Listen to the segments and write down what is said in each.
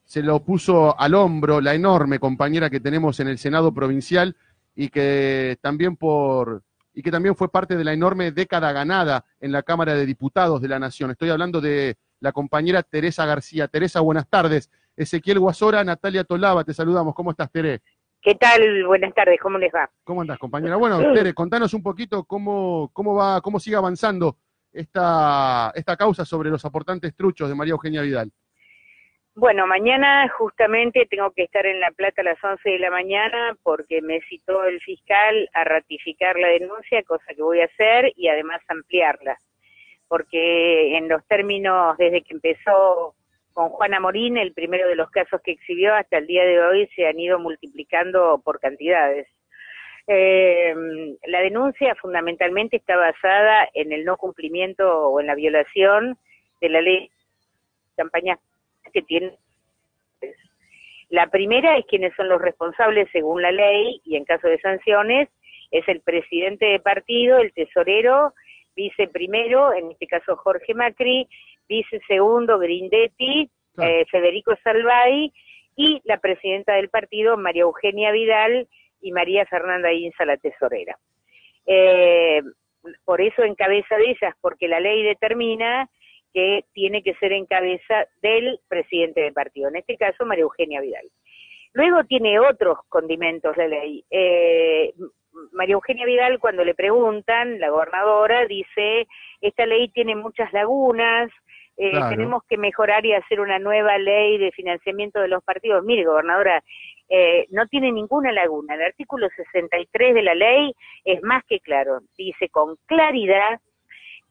se lo puso al hombro la enorme compañera que tenemos en el Senado provincial y que también fue parte de la enorme década ganada en la Cámara de Diputados de la Nación. Estoy hablando de la compañera Teresa García. Teresa, buenas tardes. Ezequiel Guasora, Natalia Tolaba, te saludamos. ¿Cómo estás, Tere? ¿Qué tal? Buenas tardes, ¿cómo les va? ¿Cómo andás, compañera? Bueno, Tere, contanos un poquito cómo sigue avanzando esta causa sobre los aportantes truchos de María Eugenia Vidal. Bueno, mañana justamente tengo que estar en La Plata a las 11 de la mañana porque me citó el fiscal a ratificar la denuncia, cosa que voy a hacer, y además ampliarla. Porque en los términos, desde que empezó con Juana Morín, el primero de los casos que exhibió, hasta el día de hoy se han ido multiplicando por cantidades. La denuncia fundamentalmente está basada en el no cumplimiento o en la violación de la ley de campañas que tiene. La primera es quiénes son los responsables según la ley, y en caso de sanciones es el presidente de partido, el tesorero, vice primero, en este caso Jorge Macri, vice segundo Grindetti, Federico Salvay, y la presidenta del partido, María Eugenia Vidal, y María Fernanda Inza, la tesorera. Por eso en cabeza de ellas, porque la ley determina que tiene que ser en cabeza del presidente del partido, en este caso María Eugenia Vidal. Luego tiene otros condimentos la ley. María Eugenia Vidal, cuando le preguntan, la gobernadora dice, esta ley tiene muchas lagunas, Claro. Tenemos que mejorar y hacer una nueva ley de financiamiento de los partidos. Mire, gobernadora, no tiene ninguna laguna. El artículo 63 de la ley es más que claro. Dice con claridad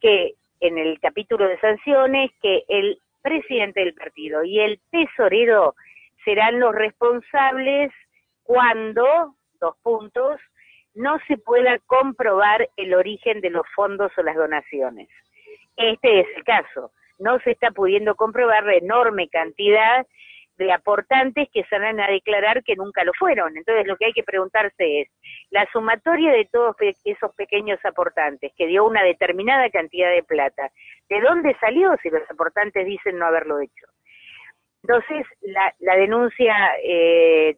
que en el capítulo de sanciones que el presidente del partido y el tesorero serán los responsables cuando, no se pueda comprobar el origen de los fondos o las donaciones. Este es el caso. No se está pudiendo comprobar la enorme cantidad de aportantes que salen a declarar que nunca lo fueron. Entonces lo que hay que preguntarse es, la sumatoria de todos esos pequeños aportantes, que dio una determinada cantidad de plata, ¿de dónde salió si los aportantes dicen no haberlo hecho? Entonces la denuncia es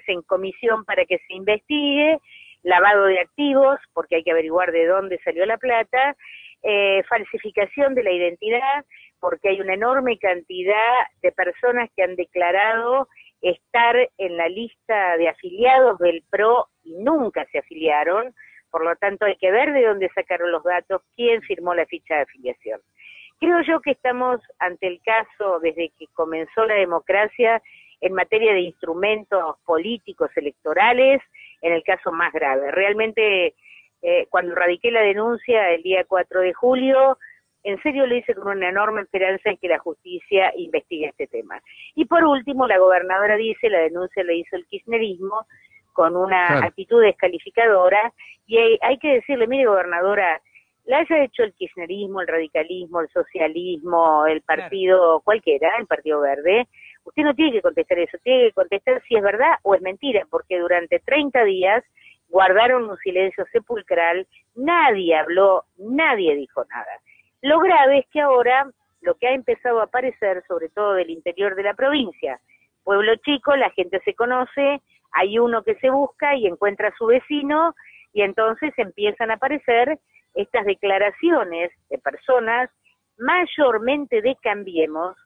en comisión para que se investigue, lavado de activos, porque hay que averiguar de dónde salió la plata, falsificación de la identidad, porque hay una enorme cantidad de personas que han declarado estar en la lista de afiliados del PRO y nunca se afiliaron, por lo tanto hay que ver de dónde sacaron los datos, quién firmó la ficha de afiliación. Creo yo que estamos ante el caso, desde que comenzó la democracia, en materia de instrumentos políticos electorales, en el caso más grave. Realmente, cuando radiqué la denuncia el día 4 de julio, en serio lo hice con una enorme esperanza en que la justicia investigue este tema. Y por último, la gobernadora dice, la denuncia la hizo el kirchnerismo, con una actitud descalificadora, y hay que decirle, mire gobernadora, la haya hecho el kirchnerismo, el radicalismo, el socialismo, el partido cualquiera, el Partido Verde, usted no tiene que contestar eso, tiene que contestar si es verdad o es mentira, porque durante 30 días guardaron un silencio sepulcral, nadie habló, nadie dijo nada. Lo grave es que ahora lo que ha empezado a aparecer, sobre todo del interior de la provincia, pueblo chico, la gente se conoce, hay uno que se busca y encuentra a su vecino, y entonces empiezan a aparecer estas declaraciones de personas, mayormente de Cambiemos,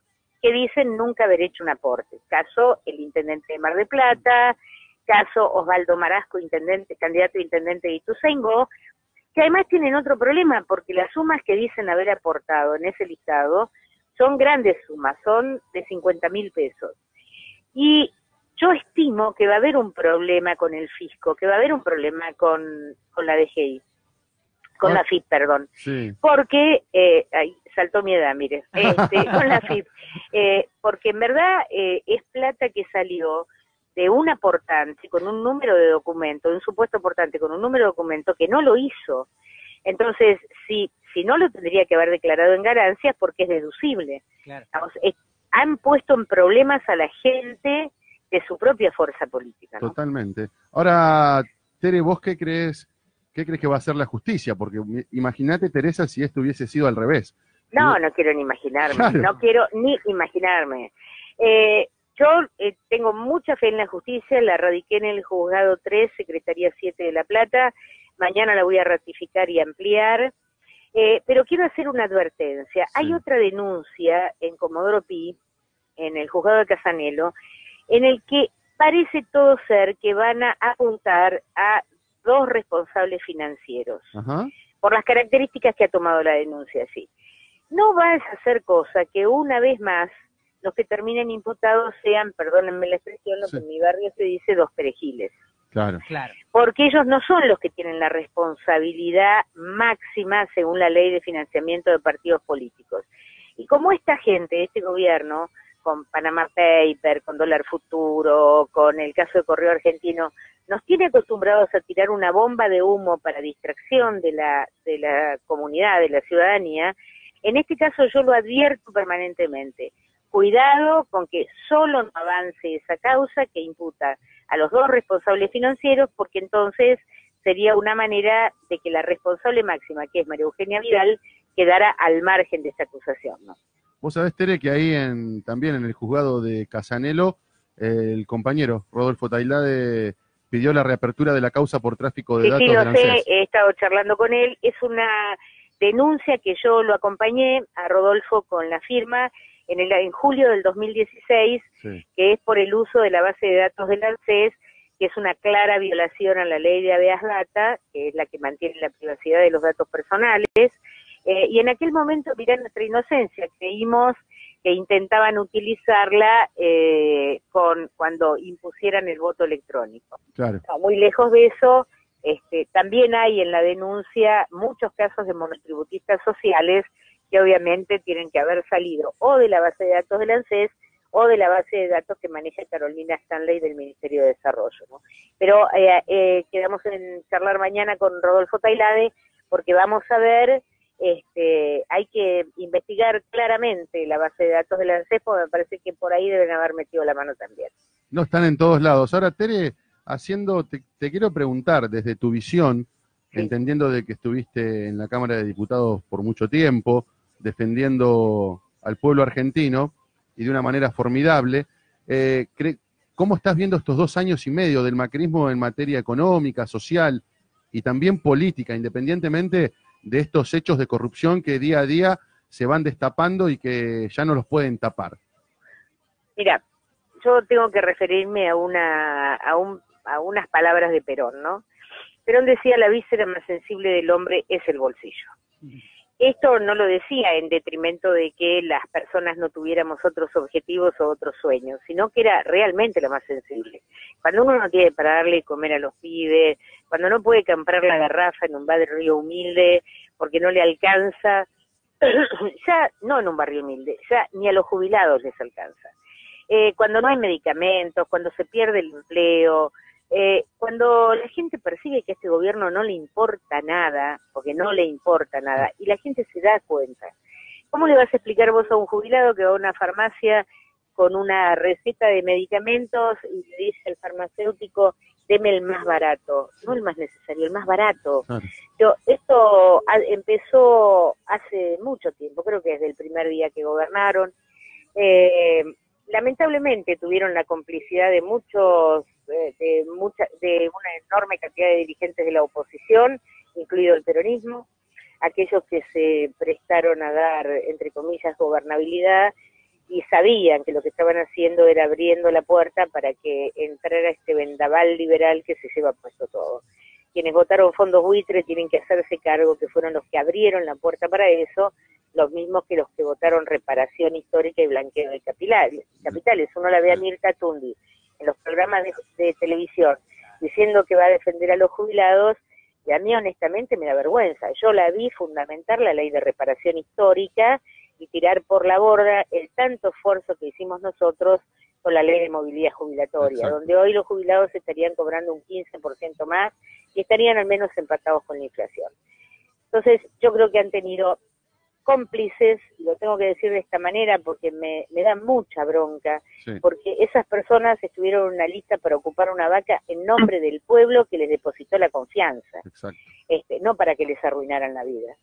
que dicen nunca haber hecho un aporte. Caso el intendente de Mar del Plata, caso Osvaldo Marasco, candidato a intendente de Ituzaingó, que además tienen otro problema, porque las sumas que dicen haber aportado en ese listado son grandes sumas, son de 50.000 pesos. Y yo estimo que va a haber un problema con el fisco, que va a haber un problema con la DGI, con la FIP, perdón, porque, saltó mi edad, mire, con la FIP, porque en verdad es plata que salió de un aportante con un número de documento, de un supuesto aportante con un número de documento que no lo hizo. Entonces, si no lo tendría que haber declarado en ganancias porque es deducible. Claro. Han puesto en problemas a la gente de su propia fuerza política, ¿no? Totalmente. Ahora, Tere, ¿vos qué crees que va a hacer la justicia? Porque imagínate, Teresa, si esto hubiese sido al revés. No quiero ni imaginarme, claro. No quiero ni imaginarme. tengo mucha fe en la justicia, la radiqué en el juzgado 3, Secretaría 7 de La Plata, mañana la voy a ratificar y ampliar, pero quiero hacer una advertencia. Hay otra denuncia en Comodoro Pi, en el juzgado de Casanelo, en el que parece todo ser que van a apuntar a 2 responsables financieros, por las características que ha tomado la denuncia, sí. No vas a hacer cosa que una vez más los que terminen imputados sean, perdónenme la expresión, lo que en mi barrio se dice 2 perejiles. Claro. Porque ellos no son los que tienen la responsabilidad máxima según la ley de financiamiento de partidos políticos. Y como esta gente, este gobierno, con Panama Paper, con Dólar Futuro, con el caso de Correo Argentino, nos tiene acostumbrados a tirar una bomba de humo para distracción de la comunidad, de la ciudadanía, en este caso yo lo advierto permanentemente. Cuidado con que solo no avance esa causa que imputa a los 2 responsables financieros, porque entonces sería una manera de que la responsable máxima, que es María Eugenia Vidal, quedara al margen de esta acusación, ¿no? Vos sabés, Tere, que ahí también en el juzgado de Casanelo, el compañero Rodolfo Tailade pidió la reapertura de la causa por tráfico de datos Sí, del lo sé, ANSES. he estado charlando con él, es una denuncia que yo lo acompañé a Rodolfo con la firma en julio del 2016, que es por el uso de la base de datos del ANSES, que es una clara violación a la ley de habeas data, que es la que mantiene la privacidad de los datos personales, y en aquel momento, mirá nuestra inocencia, creímos que intentaban utilizarla cuando impusieran el voto electrónico. Claro. No, muy lejos de eso. También hay en la denuncia muchos casos de monotributistas sociales que obviamente tienen que haber salido o de la base de datos del ANSES o de la base de datos que maneja Carolina Stanley del Ministerio de Desarrollo, ¿no? Pero quedamos en charlar mañana con Rodolfo Tailade porque vamos a ver, hay que investigar claramente la base de datos del ANSES, porque me parece que por ahí deben haber metido la mano también. No están en todos lados. Ahora, Tere, te quiero preguntar desde tu visión, entendiendo de que estuviste en la Cámara de Diputados por mucho tiempo, defendiendo al pueblo argentino y de una manera formidable, ¿cómo estás viendo estos 2 años y medio del macrismo en materia económica, social y también política, independientemente de estos hechos de corrupción que día a día se van destapando y que ya no los pueden tapar? Mira, yo tengo que referirme a unas palabras de Perón, ¿no? Perón decía: la víscera más sensible del hombre es el bolsillo. Esto no lo decía en detrimento de que las personas no tuviéramos otros objetivos o otros sueños, sino que era realmente la más sensible. Cuando uno no tiene para darle de comer a los pibes, cuando no puede comprar la garrafa en un barrio humilde porque no le alcanza, ya no en un barrio humilde, ya ni a los jubilados les alcanza. Cuando no hay medicamentos, cuando se pierde el empleo, cuando la gente percibe que a este gobierno no le importa nada, porque no le importa nada, y la gente se da cuenta. ¿Cómo le vas a explicar vos a un jubilado que va a una farmacia con una receta de medicamentos y le dice al farmacéutico: deme el más barato? No el más necesario, el más barato. Esto empezó hace mucho tiempo, creo que desde el primer día que gobernaron. Lamentablemente tuvieron la complicidad de de una enorme cantidad de dirigentes de la oposición, incluido el peronismo, aquellos que se prestaron a dar, entre comillas, gobernabilidad, y sabían que lo que estaban haciendo era abriendo la puerta para que entrara este vendaval liberal que se lleva puesto todo. Quienes votaron fondos buitre tienen que hacerse cargo que fueron los que abrieron la puerta para eso, los mismos que los que votaron reparación histórica y blanqueo de capitales. Uno la ve a Mirta Tundi en los programas de televisión diciendo que va a defender a los jubilados, y a mí honestamente me da vergüenza. Yo la vi fundamentar la ley de reparación histórica y tirar por la borda el tanto esfuerzo que hicimos nosotros con la ley de movilidad jubilatoria. Exacto. Donde hoy los jubilados estarían cobrando un 15% más y estarían al menos empatados con la inflación. Entonces yo creo que han tenido cómplices, y lo tengo que decir de esta manera porque me da mucha bronca, porque esas personas estuvieron en una lista para ocupar una vaca en nombre del pueblo que les depositó la confianza, no para que les arruinaran la vida.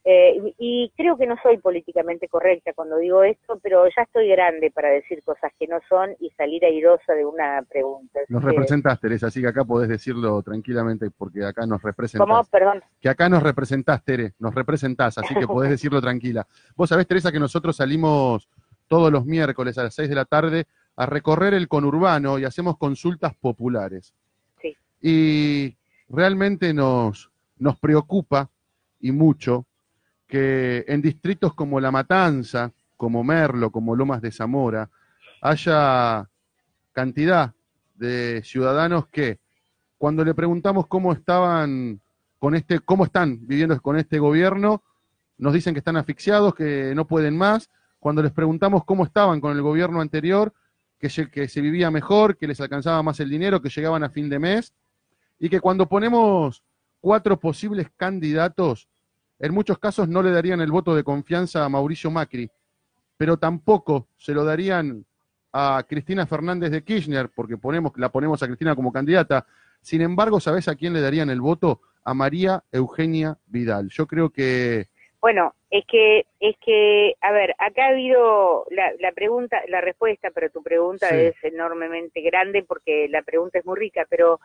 Y creo que no soy políticamente correcta cuando digo esto, pero ya estoy grande para decir cosas que no son y salir airosa de una pregunta. Nos representás, Teresa, así que acá podés decirlo tranquilamente porque acá nos representás. ¿Cómo? Perdón. Que acá nos representás, Tere, nos representás, así que podés decirlo tranquila. Vos sabés, Teresa, que nosotros salimos todos los miércoles a las 6 de la tarde a recorrer el conurbano y hacemos consultas populares. Sí. Y realmente nos preocupa, y mucho, que en distritos como La Matanza, como Merlo, como Lomas de Zamora, haya cantidad de ciudadanos que, cuando le preguntamos cómo estaban cómo están viviendo con este gobierno, nos dicen que están asfixiados, que no pueden más. Cuando les preguntamos cómo estaban con el gobierno anterior, que se vivía mejor, que les alcanzaba más el dinero, que llegaban a fin de mes, y que cuando ponemos 4 posibles candidatos, en muchos casos no le darían el voto de confianza a Mauricio Macri, pero tampoco se lo darían a Cristina Fernández de Kirchner, porque la ponemos a Cristina como candidata. Sin embargo, ¿sabés a quién le darían el voto? A María Eugenia Vidal. Yo creo que... Bueno, es que, a ver, acá ha habido la pregunta, la respuesta, pero tu pregunta Sí. es enormemente grande porque la pregunta es muy rica, pero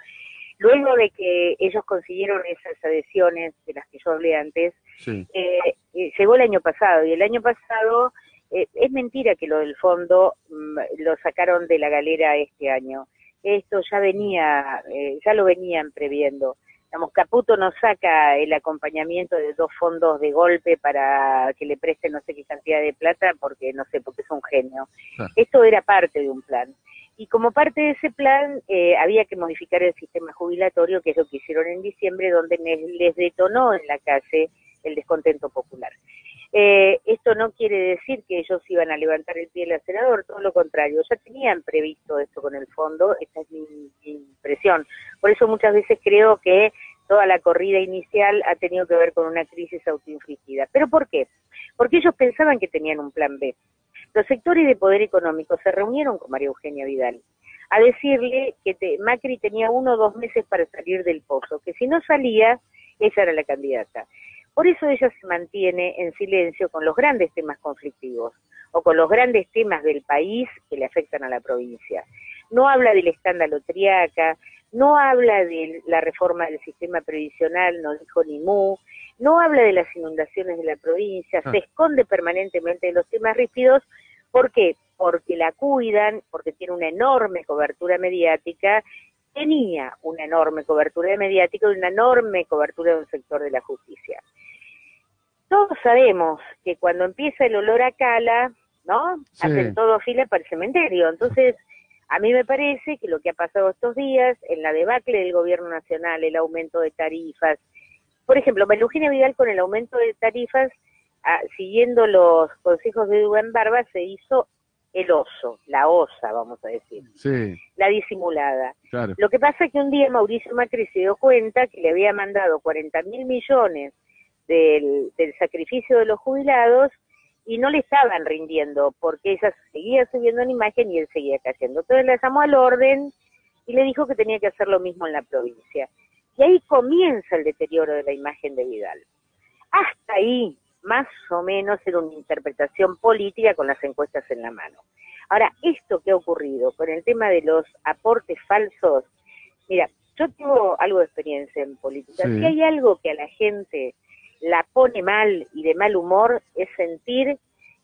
luego de que ellos consiguieron esas adhesiones de las que yo hablé antes, Sí. Llegó el año pasado, y el año pasado es mentira que lo del fondo lo sacaron de la galera este año. Esto ya venía, ya lo venían previendo. Digamos, Caputo no saca el acompañamiento de 2 fondos de golpe para que le presten no sé qué cantidad de plata, porque no sé, porque es un genio. Claro. Esto era parte de un plan. Y como parte de ese plan había que modificar el sistema jubilatorio, que es lo que hicieron en diciembre, donde les detonó en la calle el descontento popular. Esto no quiere decir que ellos iban a levantar el pie del acelerador, todo lo contrario, ya tenían previsto esto con el fondo, esta es mi impresión. Por eso muchas veces creo que toda la corrida inicial ha tenido que ver con una crisis autoinfligida. ¿Pero por qué? Porque ellos pensaban que tenían un plan B. Los sectores de poder económico se reunieron con María Eugenia Vidal a decirle que Macri tenía 1 o 2 meses para salir del pozo, que si no salía, ella era la candidata. Por eso ella se mantiene en silencio con los grandes temas conflictivos o con los grandes temas del país que le afectan a la provincia. No habla del escándalo Triaca, no habla de la reforma del sistema previsional, no dijo ni mu, no habla de las inundaciones de la provincia, se esconde permanentemente de los temas rígidos. ¿Por qué? Porque la cuidan, porque tiene una enorme cobertura mediática, tenía una enorme cobertura mediática y una enorme cobertura de un sector de la justicia. Todos sabemos que cuando empieza el olor a cala, ¿no? Sí. Hacen todo fila para el cementerio. Entonces, a mí me parece que lo que ha pasado estos días, en la debacle del gobierno nacional, el aumento de tarifas, por ejemplo, María Eugenia Vidal con el aumento de tarifas, siguiendo los consejos de Dubén Barba, se hizo el oso, la osa, vamos a decir, Sí. la disimulada. Claro. Lo que pasa es que un día Mauricio Macri se dio cuenta que le había mandado 40.000 millones del sacrificio de los jubilados y no le estaban rindiendo porque ella seguía subiendo en imagen y él seguía cayendo. Entonces la llamó al orden y le dijo que tenía que hacer lo mismo en la provincia. Y ahí comienza el deterioro de la imagen de Vidal. Hasta ahí, más o menos, era una interpretación política con las encuestas en la mano. Ahora, esto que ha ocurrido con el tema de los aportes falsos, mira, yo tengo algo de experiencia en política. Sí. Si hay algo que a la gente la pone mal y de mal humor, es sentir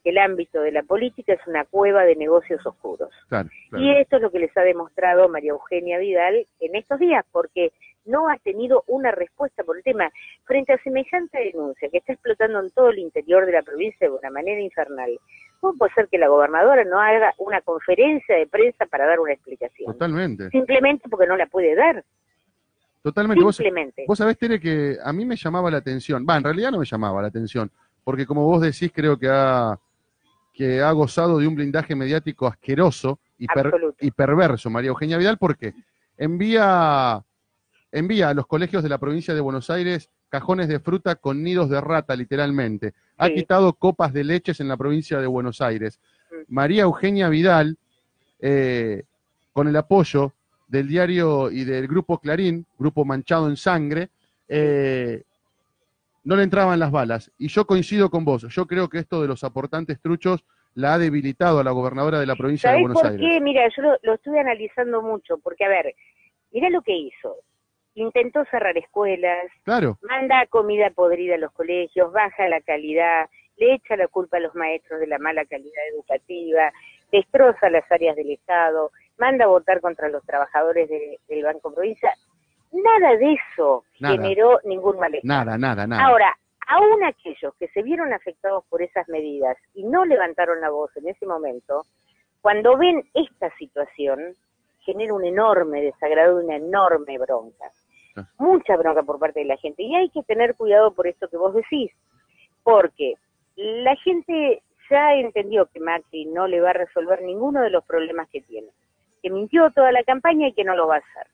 que el ámbito de la política es una cueva de negocios oscuros. Claro. Y esto es lo que les ha demostrado María Eugenia Vidal en estos días, porque no ha tenido una respuesta por el tema. Frente a semejante denuncia que está explotando en todo el interior de la provincia de una manera infernal, ¿cómo puede ser que la gobernadora no haga una conferencia de prensa para dar una explicación? Totalmente. Simplemente porque no la puede dar. Totalmente. Simplemente. Vos sabés, Tere, que a mí me llamaba la atención. En realidad no me llamaba la atención, porque como vos decís, creo que ha gozado de un blindaje mediático asqueroso y perverso, María Eugenia Vidal, porque envía a los colegios de la provincia de Buenos Aires cajones de fruta con nidos de rata, literalmente. Ha quitado copas de leches en la provincia de Buenos Aires. María Eugenia Vidal, con el apoyo del diario y del grupo Clarín, grupo manchado en sangre, no le entraban las balas. Y yo coincido con vos, yo creo que esto de los aportantes truchos la ha debilitado a la gobernadora de la provincia de ¿Sabés Buenos por qué? Aires. Mira, yo lo estuve analizando mucho, porque a ver, mira lo que hizo. Intentó cerrar escuelas, Claro, manda comida podrida a los colegios, baja la calidad, le echa la culpa a los maestros de la mala calidad educativa, destroza las áreas del Estado, manda a votar contra los trabajadores del Banco Provincia. Nada de eso generó ningún malestar. nada. Ahora, aún aquellos que se vieron afectados por esas medidas y no levantaron la voz en ese momento, cuando ven esta situación, genera un enorme desagrado, una enorme bronca. Mucha bronca por parte de la gente. Y hay que tener cuidado por esto que vos decís, porque la gente ya entendió que Macri no le va a resolver ninguno de los problemas que tiene, que mintió toda la campaña y que no lo va a hacer.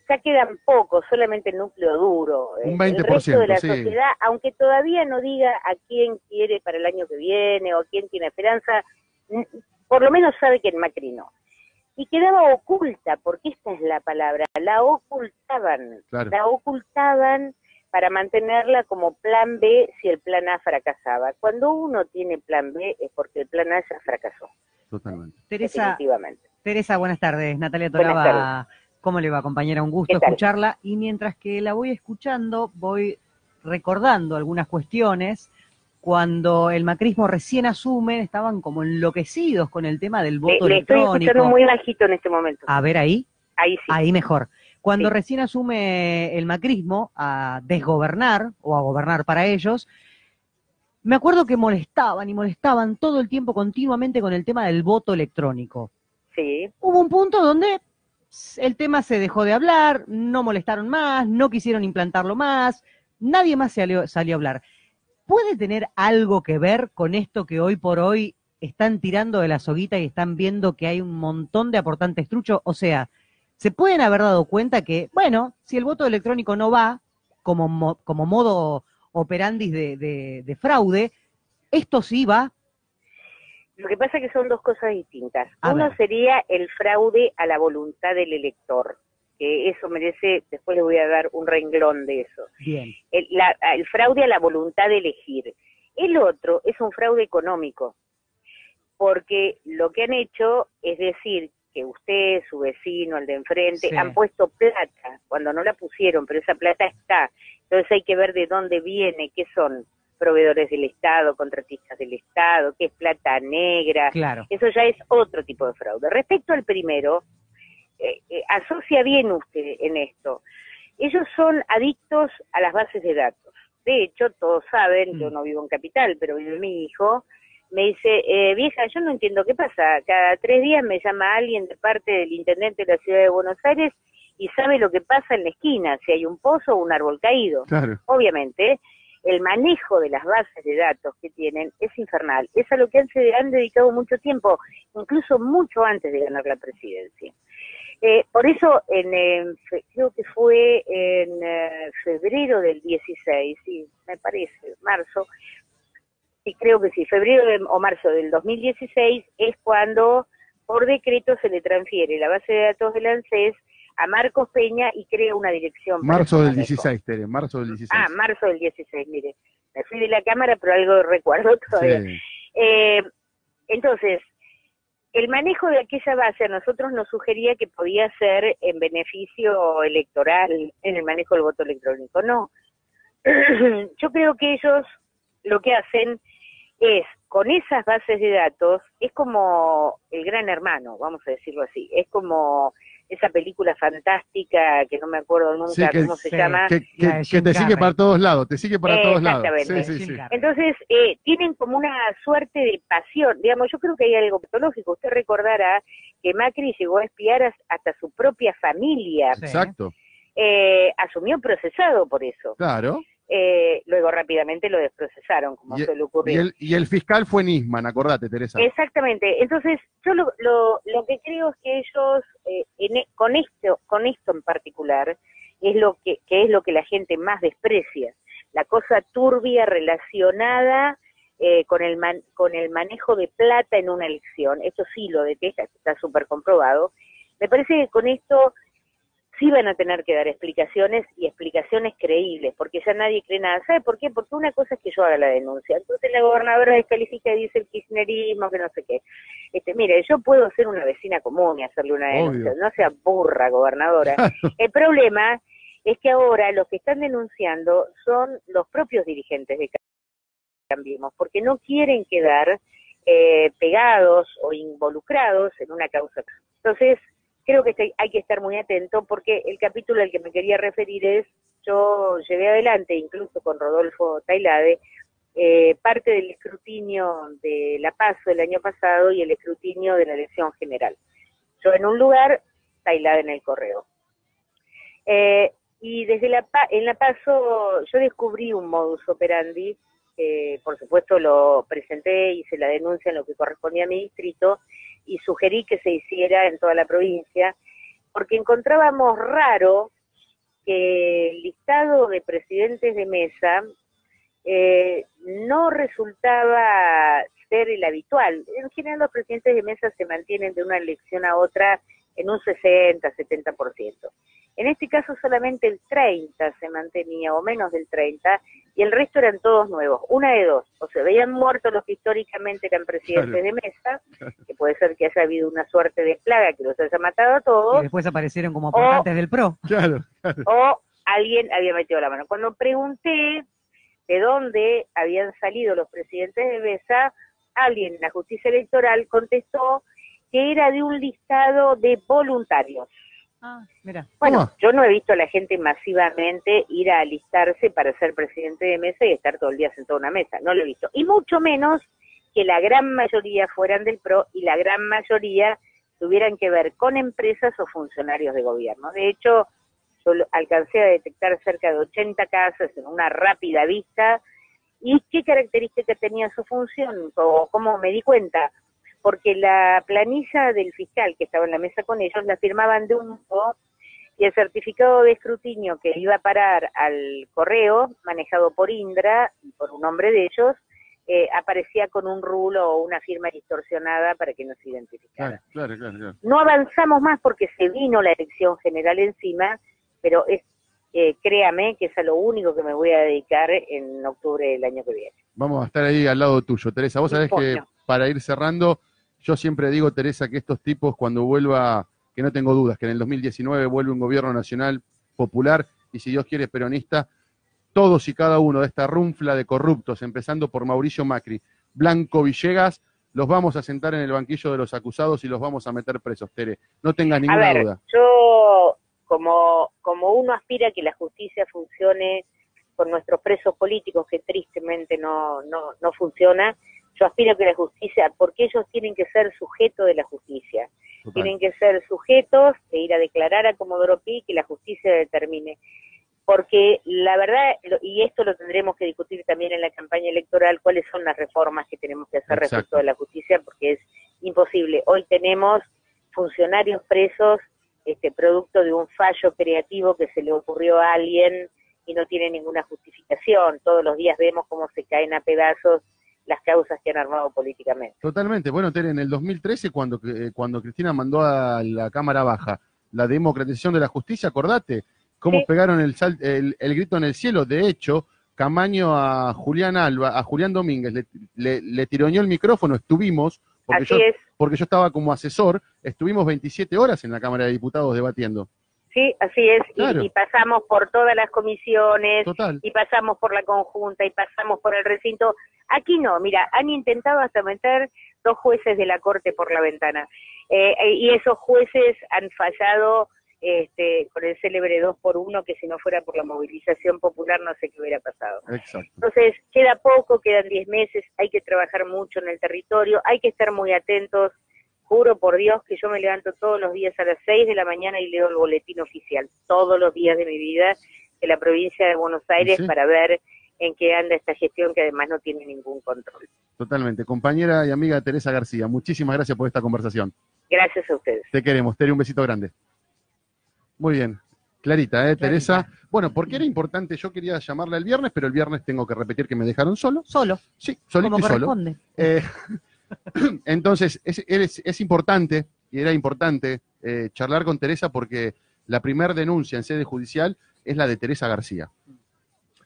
Ya quedan pocos, solamente el núcleo duro. Un 20%, el resto de la sí. sociedad, aunque todavía no diga a quién quiere para el año que viene o a quién tiene esperanza, por lo menos sabe que en Macri no. Y quedaba oculta, porque esta es la palabra, la ocultaban, Claro. la ocultaban para mantenerla como plan B si el plan A fracasaba. Cuando uno tiene plan B es porque el plan A ya fracasó. Totalmente. Teresa, buenas tardes. Natalia Buenas Toraba, tardes. ¿cómo le va, compañera? Un gusto ¿Qué tal? escucharla. Y mientras que la voy escuchando, voy recordando algunas cuestiones. Cuando el macrismo recién asume, estaban como enloquecidos con el tema del voto le electrónico. Estoy escuchando muy bajito en este momento. A ver, ahí. Ahí sí. Ahí mejor. Cuando Sí. recién asume el macrismo a desgobernar o a gobernar para ellos, me acuerdo que molestaban todo el tiempo continuamente con el tema del voto electrónico. Sí. Hubo un punto donde el tema se dejó de hablar, no molestaron más, no quisieron implantarlo más, nadie más salió a hablar. ¿Puede tener algo que ver con esto que hoy por hoy están tirando de la soguita y están viendo que hay un montón de aportantes truchos? O sea, se pueden haber dado cuenta que, bueno, si el voto electrónico no va como modo operandis de fraude, esto sí va. Lo que pasa es que son dos cosas distintas. A Uno ver. sería el fraude a la voluntad del elector, que eso merece, después les voy a dar un renglón de eso. Bien. El fraude a la voluntad de elegir. El otro es un fraude económico, porque lo que han hecho es decir que usted, su vecino, el de enfrente, Sí. han puesto plata, cuando no la pusieron, pero esa plata está. Entonces hay que ver de dónde viene, qué son proveedores del Estado, contratistas del Estado, qué es plata negra. Claro. Eso ya es otro tipo de fraude. Respecto al primero, asocia bien usted en esto. Ellos son adictos a las bases de datos. De hecho, todos saben, yo no vivo en Capital, pero vive mi hijo, me dice, vieja, yo no entiendo qué pasa. Cada 3 días me llama alguien de parte del intendente de la ciudad de Buenos Aires y sabe lo que pasa en la esquina, si hay un pozo o un árbol caído. Claro. Obviamente, el manejo de las bases de datos que tienen es infernal. Es a lo que han dedicado mucho tiempo, incluso mucho antes de ganar la presidencia. Por eso, creo que fue en febrero del 16, sí, me parece, marzo, sí, creo que sí, o marzo del 2016 es cuando por decreto se le transfiere la base de datos del ANSES a Marcos Peña y crea una dirección. Marzo del 16, Tere, marzo del 16. Ah, marzo del 16, mire, me fui de la cámara, pero algo recuerdo todavía. Sí. Entonces, el manejo de aquella base a nosotros nos sugería que podía ser en beneficio electoral en el manejo del voto electrónico. No, yo creo que ellos lo que hacen es, con esas bases de datos, es como el Gran Hermano, vamos a decirlo así, es como esa película fantástica que no me acuerdo nunca Sí, cómo se llama. Que te sigue para todos lados, te sigue para todos lados. Exactamente. Sí. Entonces, tienen como una suerte de pasión, digamos, yo creo que hay algo patológico. Usted recordará que Macri llegó a espiar hasta su propia familia. Sí. Exacto. Asumió procesado por eso. Claro. Luego rápidamente lo desprocesaron, como suele ocurrir. Y el fiscal fue Nisman, acordate, Teresa. Exactamente. Entonces, yo lo que creo es que ellos, con esto en particular, es es lo que la gente más desprecia. La cosa turbia relacionada con el manejo de plata en una elección. Eso sí lo detesta, está súper comprobado. Me parece que con esto sí van a tener que dar explicaciones y explicaciones creíbles, porque ya nadie cree nada. ¿Sabe por qué? Porque una cosa es que yo haga la denuncia, entonces la gobernadora descalifica y dice el kirchnerismo, que no sé qué. Mire, yo puedo ser una vecina común y hacerle una denuncia, Obvio. no sea burra, gobernadora. El problema es que ahora los que están denunciando son los propios dirigentes de Cambiemos, porque no quieren quedar pegados o involucrados en una causa. Entonces, creo que hay que estar muy atento, porque el capítulo al que me quería referir es, yo llevé adelante, incluso con Rodolfo Tailade, parte del escrutinio de la PASO el año pasado y el escrutinio de la elección general. Yo en un lugar, Tailade en el correo. Y desde en la PASO yo descubrí un modus operandi, por supuesto lo presenté, hice la denuncia en lo que correspondía a mi distrito y sugerí que se hiciera en toda la provincia, porque encontrábamos raro que el listado de presidentes de mesa no resultaba ser el habitual. En general los presidentes de mesa se mantienen de una elección a otra en un 60-70%. En este caso solamente el 30% se mantenía, o menos del 30%, y el resto eran todos nuevos. Una de dos, o se veían muertos los que históricamente eran presidentes de mesa, que puede ser que haya habido una suerte de plaga que los haya matado a todos. Y después aparecieron como aportantes del PRO. O alguien había metido la mano. Cuando pregunté de dónde habían salido los presidentes de mesa, alguien en la justicia electoral contestó que era de un listado de voluntarios. Mira. Bueno, yo no he visto a la gente masivamente ir a alistarse para ser presidente de mesa y estar todo el día sentado en una mesa, no lo he visto. Y mucho menos que la gran mayoría fueran del PRO y la gran mayoría tuvieran que ver con empresas o funcionarios de gobierno. De hecho, yo alcancé a detectar cerca de 80 casos en una rápida vista. ¿Y qué característica tenía su función? O cómo me di cuenta, porque la planilla del fiscal que estaba en la mesa con ellos la firmaban de un modo y el certificado de escrutinio que iba a parar al correo, manejado por Indra, por un hombre de ellos, aparecía con un rulo o una firma distorsionada para que no se identificara. Claro. No avanzamos más porque se vino la elección general encima, pero créame que es a lo único que me voy a dedicar en octubre del año que viene. Vamos a estar ahí al lado tuyo, Teresa. Vos sabés que para ir cerrando, yo siempre digo, Teresa, que estos tipos cuando vuelva, que no tengo dudas, que en el 2019 vuelve un gobierno nacional popular y si Dios quiere peronista, todos y cada uno de esta runfla de corruptos, empezando por Mauricio Macri, Blanco Villegas, los vamos a sentar en el banquillo de los acusados y los vamos a meter presos, Tere. No tengas ninguna duda. Yo, como uno aspira a que la justicia funcione con nuestros presos políticos, que tristemente no funciona, yo aspiro a que la justicia, porque ellos tienen que ser sujetos de la justicia, tienen que ser sujetos de ir a declarar a Comodoro Pi, que la justicia determine. Porque la verdad, y esto lo tendremos que discutir también en la campaña electoral, cuáles son las reformas que tenemos que hacer respecto de la justicia, porque es imposible. Hoy tenemos funcionarios presos, producto de un fallo creativo que se le ocurrió a alguien y no tiene ninguna justificación. Todos los días vemos cómo se caen a pedazos las causas que han armado políticamente. Totalmente. Bueno, Tere, en el 2013, cuando Cristina mandó a la Cámara Baja la democratización de la justicia, acordate cómo pegaron el grito en el cielo. De hecho, Camaño a Julián Domínguez le tironeó el micrófono. Estuvimos, porque yo estaba como asesor, estuvimos 27 horas en la Cámara de Diputados debatiendo. Sí, así es, claro. y pasamos por todas las comisiones, Total. Y pasamos por la conjunta, y pasamos por el recinto. Aquí no, mira, han intentado hasta meter 2 jueces de la Corte por la ventana, y esos jueces han fallado con el célebre 2-1, que si no fuera por la movilización popular no sé qué hubiera pasado. Exacto. Entonces, queda poco, quedan 10 meses, hay que trabajar mucho en el territorio, hay que estar muy atentos. Juro por Dios que yo me levanto todos los días a las 6 de la mañana y leo el boletín oficial, todos los días de mi vida, de la provincia de Buenos Aires, para ver en qué anda esta gestión que además no tiene ningún control. Totalmente. Compañera y amiga Teresa García, muchísimas gracias por esta conversación. Gracias a ustedes. Te queremos, Tere, un besito grande. Muy bien. Clarita, Teresa. Bueno, porque era importante, yo quería llamarla el viernes, pero el viernes tengo que repetir que me dejaron solo. Solo. Sí, solito y solo. Corresponde. Entonces, es importante, y era importante charlar con Teresa porque La primera denuncia en sede judicial es la de Teresa García.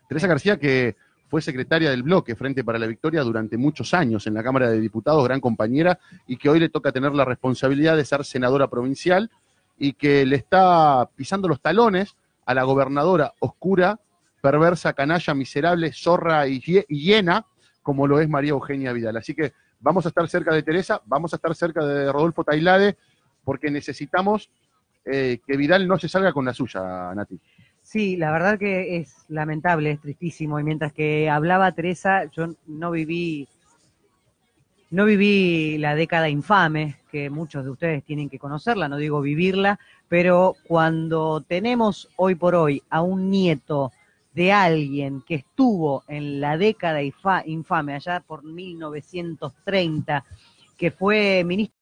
Teresa García, que fue secretaria del bloque Frente para la Victoria durante muchos años en la Cámara de Diputados, gran compañera, y que hoy le toca tener la responsabilidad de ser senadora provincial y que le está pisando los talones a la gobernadora oscura, perversa, canalla, miserable, zorra y hiena, como lo es María Eugenia Vidal. Así que vamos a estar cerca de Teresa, vamos a estar cerca de Rodolfo Tailade, porque necesitamos que Vidal no se salga con la suya, Nati. Sí, la verdad que es lamentable, es tristísimo. Y mientras que hablaba Teresa, yo no viví la década infame, que muchos de ustedes tienen que conocerla, no digo vivirla, pero cuando tenemos hoy por hoy a un nieto de alguien que estuvo en la década infame, allá por 1930, que fue ministro